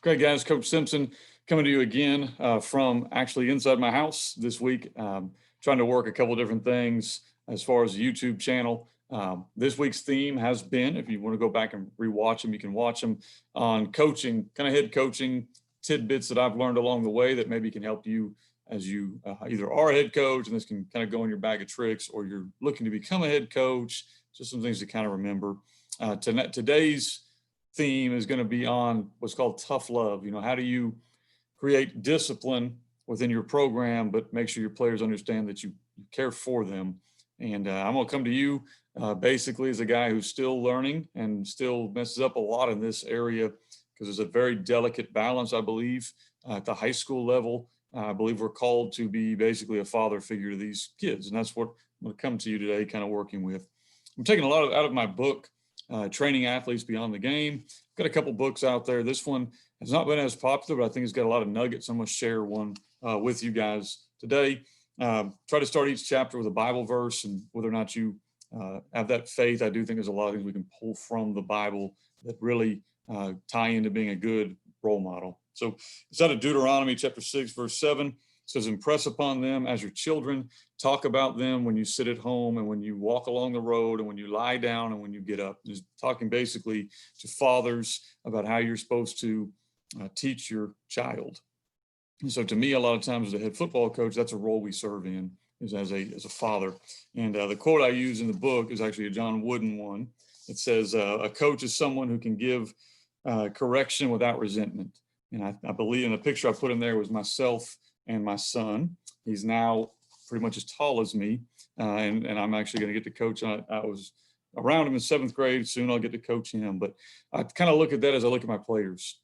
Great, guys. Coach Simpson coming to you again from actually inside my house this week, trying to work a couple different things as far as the YouTube channel. This week's theme has been, if you want to go back and rewatch them, you can watch them on coaching, kind of head coaching tidbits that I've learned along the way that maybe can help you as you either are a head coach, and this can kind of go in your bag of tricks, or you're looking to become a head coach. Just some things to kind of remember. Today's theme is going to be on what's called tough love. How do you create discipline within your program, but make sure your players understand that you care for them. And I'm going to come to you basically as a guy who's still learning and still messes up a lot in this area, because there's a very delicate balance, I believe, at the high school level. I believe we're called to be basically a father figure to these kids. And that's what I'm going to come to you today, kind of working with. I'm taking a lot out of my book, Training Athletes Beyond the Game. Got a couple books out there. This one has not been as popular, but I think it's got a lot of nuggets. I'm going to share one with you guys today. Try to start each chapter with a Bible verse, and whether or not you have that faith, I do think there's a lot of things we can pull from the Bible that really tie into being a good role model. So it's out of Deuteronomy chapter 6, verse 7. It says, impress upon them as your children, talk about them when you sit at home and when you walk along the road and when you lie down and when you get up. It's talking basically to fathers about how you're supposed to teach your child. And so to me, a lot of times as a head football coach, that's a role we serve in, is as a father. And the quote I use in the book is actually a John Wooden one. It says, a coach is someone who can give correction without resentment. And I believe in the picture I put in there was myself and my son. He's now pretty much as tall as me. And I'm actually going to get to coach. I was around him in 7th grade. Soon I'll get to coach him. But I kind of look at that as I look at my players.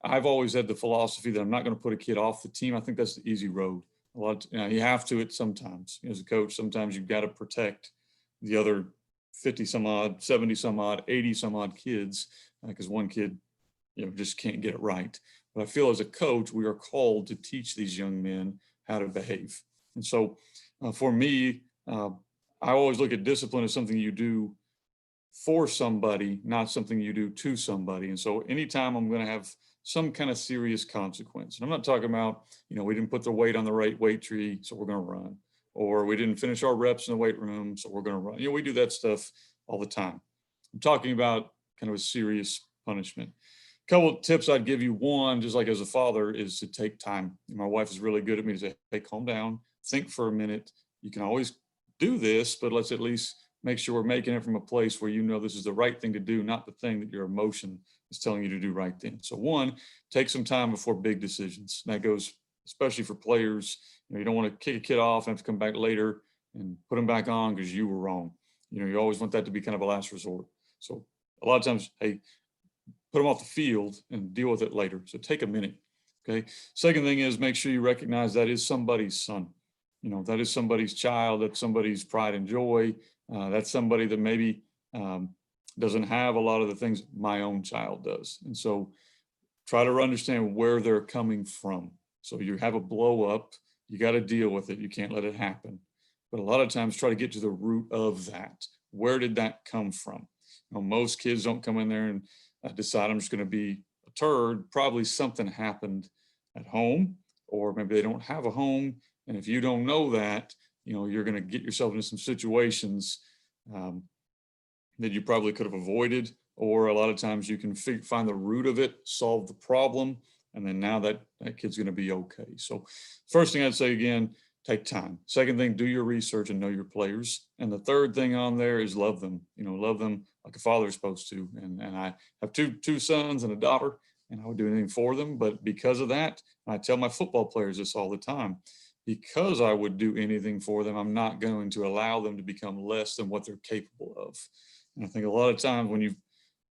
I've always had the philosophy that I'm not going to put a kid off the team. I think that's the easy road. You have to it sometimes. As a coach, sometimes you've got to protect the other 50 some odd, 70 some odd, 80 some odd kids, because one kid just can't get it right. But I feel as a coach, we are called to teach these young men how to behave. And so for me, I always look at discipline as something you do for somebody, not something you do to somebody. And so anytime I'm going to have some kind of serious consequence, and I'm not talking about, we didn't put the weight on the right weight tree, so we're going to run, or we didn't finish our reps in the weight room, so we're going to run. We do that stuff all the time. I'm talking about kind of a serious punishment. Couple of tips I'd give you. One, just like as a father, is to take time. My wife is really good at me to say, hey, calm down, think for a minute. You can always do this, but let's at least make sure we're making it from a place where this is the right thing to do, not the thing that your emotion is telling you to do right then. So one, take some time before big decisions. And that goes especially for players. You don't want to kick a kid off and have to come back later and put them back on because you were wrong. You always want that to be kind of a last resort. So a lot of times, hey, put them off the field and deal with it later. So take a minute. Okay. Second thing is make sure you recognize that is somebody's son. That is somebody's child. That's somebody's pride and joy. That's somebody that maybe doesn't have a lot of the things my own child does. And so try to understand where they're coming from. So you have a blow up, you got to deal with it. You can't let it happen. But a lot of times try to get to the root of that. Where did that come from? Most kids don't come in there and decide I'm just going to be a turd. Probably something happened at home, or maybe they don't have a home. And if you don't know that, you're going to get yourself into some situations that you probably could have avoided, or a lot of times you can find the root of it, solve the problem, and then now that kid's going to be okay. So first thing I'd say again, take time. Second thing, do your research and know your players. And the third thing on there is love them. Love them like a father is supposed to. And I have two sons and a daughter, and I would do anything for them. But because of that, I tell my football players this all the time. Because I would do anything for them, I'm not going to allow them to become less than what they're capable of. And I think a lot of times when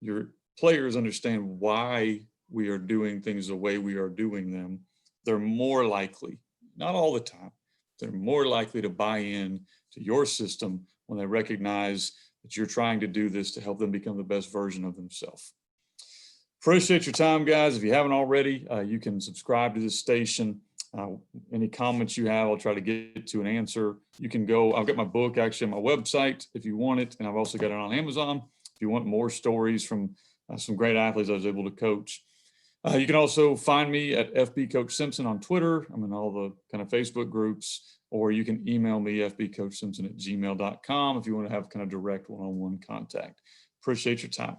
your players understand why we are doing things the way we are doing them, they're more likely, not all the time, they're more likely to buy in to your system when they recognize that you're trying to do this to help them become the best version of themselves. Appreciate your time, guys. If you haven't already, you can subscribe to this station. Any comments you have, I'll try to get to an answer. You can go, I've got my book actually on my website if you want it, and I've also got it on Amazon if you want more stories from some great athletes I was able to coach. You can also find me at FB Coach Simpson on Twitter. I'm in all the kind of Facebook groups, or you can email me fbcoachsimpson@gmail.com if you want to have kind of direct one-on-one contact. Appreciate your time.